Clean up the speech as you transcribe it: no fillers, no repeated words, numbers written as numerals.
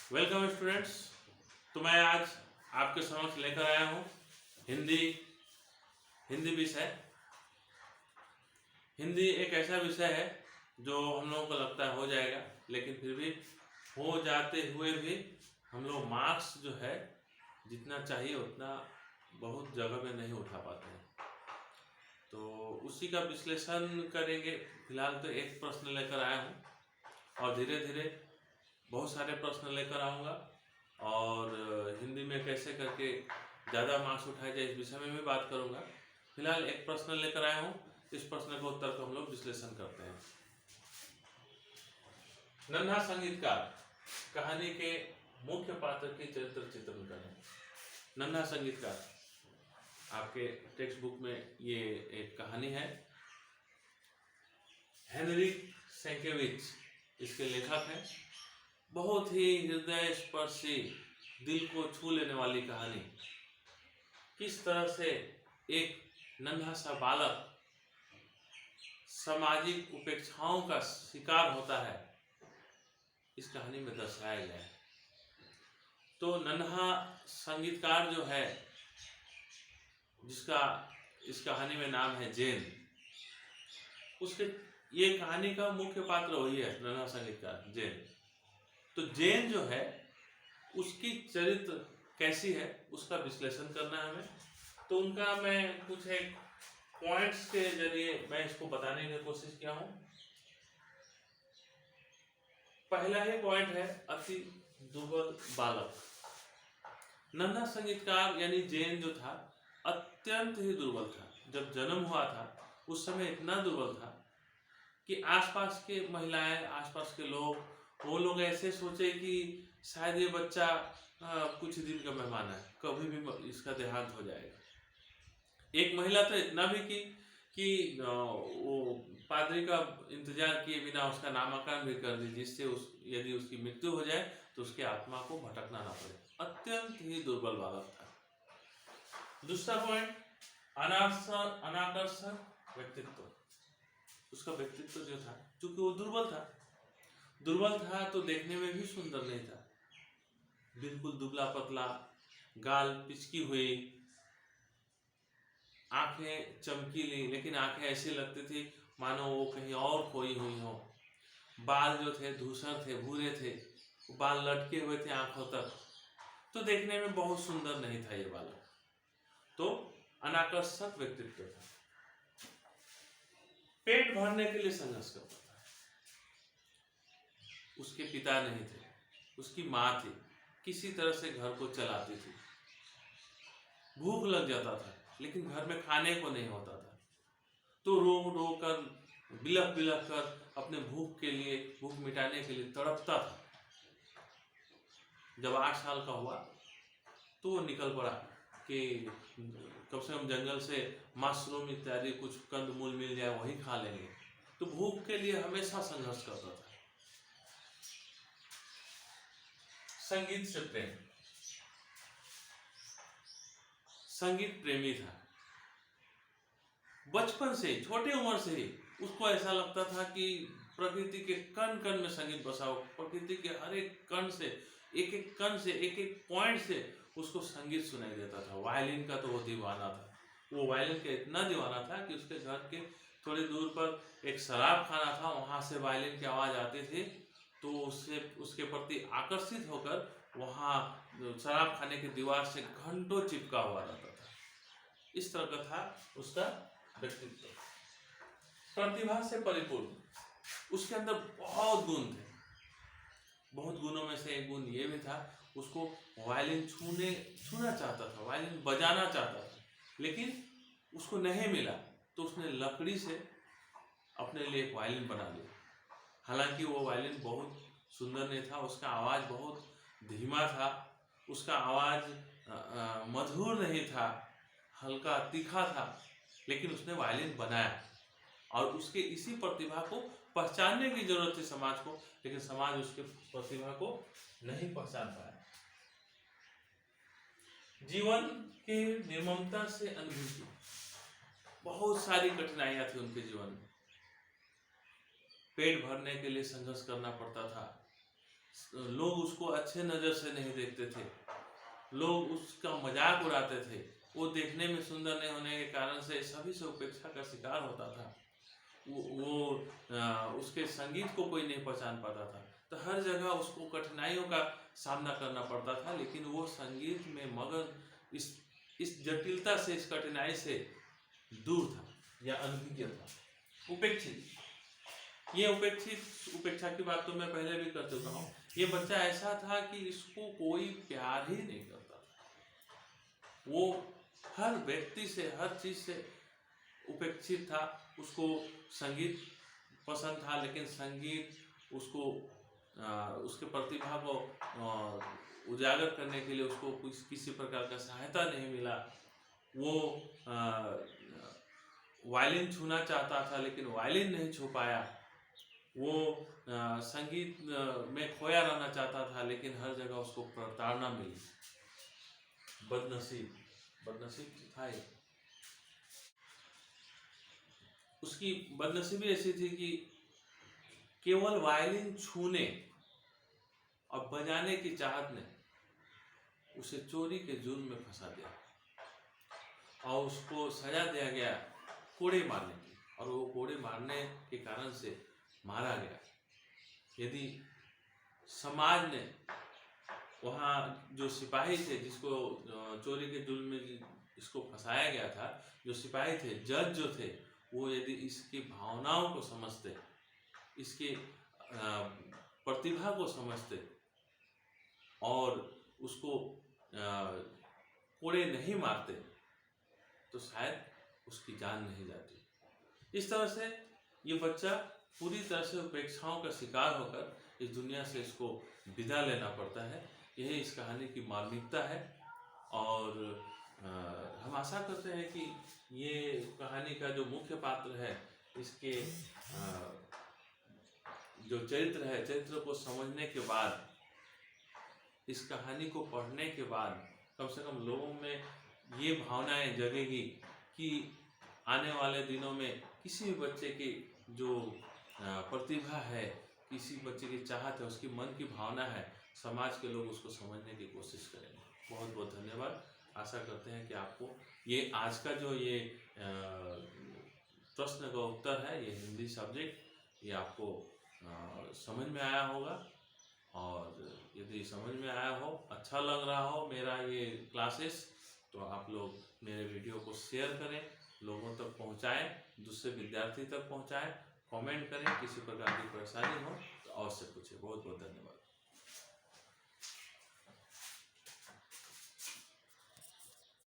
Welcome students. तो मैं आज आपके समक्ष लेकर आया हूँ हिंदी हिंदी विषय। हिंदी एक ऐसा विषय है जो हम लोगों को लगता है हो जाएगा, लेकिन फिर भी हो जाते हुए भी हम लोग मार्क्स जो है जितना चाहिए उतना बहुत जगह पे नहीं उठा पाते हैं। तो उसी का विश्लेषण करेंगे। फिलहाल तो एक प्रश्न लेकर आया हूँ और धीरे धीरे बहुत सारे प्रश्न लेकर आऊँगा और हिंदी में कैसे करके ज़्यादा मार्क्स उठाए जाए इस विषय में भी बात करूँगा। फिलहाल एक प्रश्न लेकर आया हूँ, इस प्रश्न के उत्तर को हम लोग विश्लेषण करते हैं। नन्हा संगीतकार कहानी के मुख्य पात्र की चरित्र चित्रण करें। नन्हा संगीतकार आपके टेक्स्ट बुक में ये एक कहानी है। हेनरिक सेंकेविच इसके लेखक हैं। बहुत ही हृदय स्पर्शी, दिल को छू लेने वाली कहानी। किस तरह से एक नन्हा सा बालक सामाजिक उपेक्षाओं का शिकार होता है, इस कहानी में दर्शाया गया है। तो नन्हा संगीतकार जो है, जिसका इस कहानी में नाम है जेन, उसके ये कहानी का मुख्य पात्र वही है, नन्हा संगीतकार जेन। तो जेन जो है उसकी चरित्र कैसी है उसका विश्लेषण करना है हमें। तो उनका मैं कुछ एक पॉइंट्स के जरिए मैं इसको बताने की कोशिश किया हूँ। पहला ही पॉइंट है अति दुर्बल बालक। नन्हा संगीतकार यानी जेन जो था अत्यंत ही दुर्बल था। जब जन्म हुआ था उस समय इतना दुर्बल था कि आसपास के महिलाएं, आसपास के लोग, वो लोग ऐसे सोचे कि शायद ये बच्चा कुछ दिन का मेहमान है, कभी भी इसका देहांत हो जाएगा। एक महिला तो इतना भी कि वो पादरी का इंतजार किए बिना उसका नामकरण भी कर दी, जिससे यदि उसकी मृत्यु हो जाए तो उसकी आत्मा को भटकना ना पड़े। अत्यंत ही दुर्बल बालक था। दूसरा पॉइंट, अनाकर्षक व्यक्तित्व। उसका व्यक्तित्व जो था, चूंकि वो दुर्बल था तो देखने में भी सुंदर नहीं था। बिल्कुल दुबला पतला, गाल पिचकी हुई, आंखें चमकीली, लेकिन आंखें ऐसी लगती थी मानो वो कहीं और खोई हुई हो। बाल जो थे धूसर थे, भूरे थे, बाल लटके हुए थे आंखों तक। तो देखने में बहुत सुंदर नहीं था ये बालक। तो अनाकर्षक व्यक्तित्व था। पेट भरने के लिए संघर्ष करता था। उसके पिता नहीं थे, उसकी माँ थी, किसी तरह से घर को चलाती थी। भूख लग जाता था लेकिन घर में खाने को नहीं होता था, तो रो रो कर, बिलख बिलख कर अपने भूख मिटाने के लिए तड़पता था। जब 8 साल का हुआ तो वो निकल पड़ा कि कम से कम जंगल से मशरूम इत्यादि कुछ कंदमूल मिल जाए वही खा लेंगे। तो भूख के लिए हमेशा संघर्ष करता था। संगीत से प्रेम, संगीत प्रेमी था। बचपन से, छोटे उम्र से ही उसको ऐसा लगता था कि प्रकृति के कण कण में संगीत बसा हो। प्रकृति के हर एक कण से, एक एक कण से, एक एक पॉइंट से उसको संगीत सुनाई देता था। वायलिन का तो वो दीवाना था। वो वायलिन का इतना दीवाना था कि उसके घर के थोड़ी दूर पर एक शराब खाना था, वहां से वायलिन की आवाज आती थी तो उसके प्रति आकर्षित होकर वहाँ शराब खाने की दीवार से घंटों चिपका हुआ रहता था। इस तरह का था उसका व्यक्तित्व। प्रतिभा से परिपूर्ण, उसके अंदर बहुत गुण थे। बहुत गुणों में से एक गुण ये भी था, उसको वायलिन छूना चाहता था, वायलिन बजाना चाहता था, लेकिन उसको नहीं मिला तो उसने लकड़ी से अपने लिए एक वायलिन बना लिया। हालांकि वो वायलिन बहुत सुंदर नहीं था, उसका आवाज़ बहुत धीमा था, उसका आवाज़ मधुर नहीं था, हल्का तीखा था, लेकिन उसने वायलिन बनाया। और उसके इसी प्रतिभा को पहचानने की जरूरत थी समाज को, लेकिन समाज उसके प्रतिभा को नहीं पहचान पाया। जीवन की निर्ममता से अनुभूति, बहुत सारी कठिनाइयां थी उनके जीवन में। पेट भरने के लिए संघर्ष करना पड़ता था, लोग उसको अच्छे नज़र से नहीं देखते थे, लोग उसका मजाक उड़ाते थे, वो देखने में सुंदर नहीं होने के कारण से सभी से उपेक्षा का शिकार होता था। उसके संगीत को कोई नहीं पहचान पाता था, तो हर जगह उसको कठिनाइयों का सामना करना पड़ता था, लेकिन वो संगीत में मगन इस जटिलता से, इस कठिनाई से दूर था या अनभिज्ञ था, उपेक्षित। ये उपेक्षा की बात तो मैं पहले भी कर चुका हूँ। ये बच्चा ऐसा था कि इसको कोई प्यार ही नहीं करता था, वो हर व्यक्ति से, हर चीज से उपेक्षित था। उसको संगीत पसंद था, लेकिन संगीत उसको उसके प्रतिभा को उजागर करने के लिए उसको किसी प्रकार का सहायता नहीं मिला। वो वायलिन छूना चाहता था, लेकिन वायलिन नहीं छू पाया। वो संगीत में खोया रहना चाहता था, लेकिन हर जगह उसको प्रताड़ना मिली। बदनसीब था ये। उसकी बदनसीबी ऐसी थी कि केवल वायलिन छूने और बजाने की चाहत ने उसे चोरी के जुर्म में फंसा दिया और उसको सजा दिया गया कोड़े मारने की, और वो कोड़े मारने के कारण से मारा गया। यदि समाज ने, वहाँ जो सिपाही थे जिसको चोरी के जुर्म में इसको फंसाया गया था, जो सिपाही थे, जज जो थे, वो यदि इसकी भावनाओं को समझते, इसकी प्रतिभा को समझते और उसको कोड़े नहीं मारते, तो शायद उसकी जान नहीं जाती। इस तरह से ये बच्चा पूरी तरह से उपेक्षाओं का शिकार होकर इस दुनिया से इसको विदा लेना पड़ता है। यही इस कहानी की मार्मिकता है, और हम आशा करते हैं कि ये कहानी का जो मुख्य पात्र है, इसके जो चरित्र है, चरित्र को समझने के बाद, इस कहानी को पढ़ने के बाद कम से कम लोगों में ये भावनाएं जगेगी कि आने वाले दिनों में किसी भी बच्चे की जो प्रतिभा है, किसी बच्चे की चाहत है, उसकी मन की भावना है, समाज के लोग उसको समझने की कोशिश करेंगे। बहुत बहुत धन्यवाद। आशा करते हैं कि आपको ये आज का जो ये प्रश्न का उत्तर है, ये हिंदी सब्जेक्ट, ये आपको समझ में आया होगा। और यदि समझ में आया हो, अच्छा लग रहा हो मेरा ये क्लासेस, तो आप लोग मेरे वीडियो को शेयर करें, लोगों तक पहुंचाएं, दूसरे विद्यार्थी तक पहुंचाएं, कमेंट करें। किसी प्रकार की परेशानी हो तो अवश्य पूछें। बहुत बहुत धन्यवाद।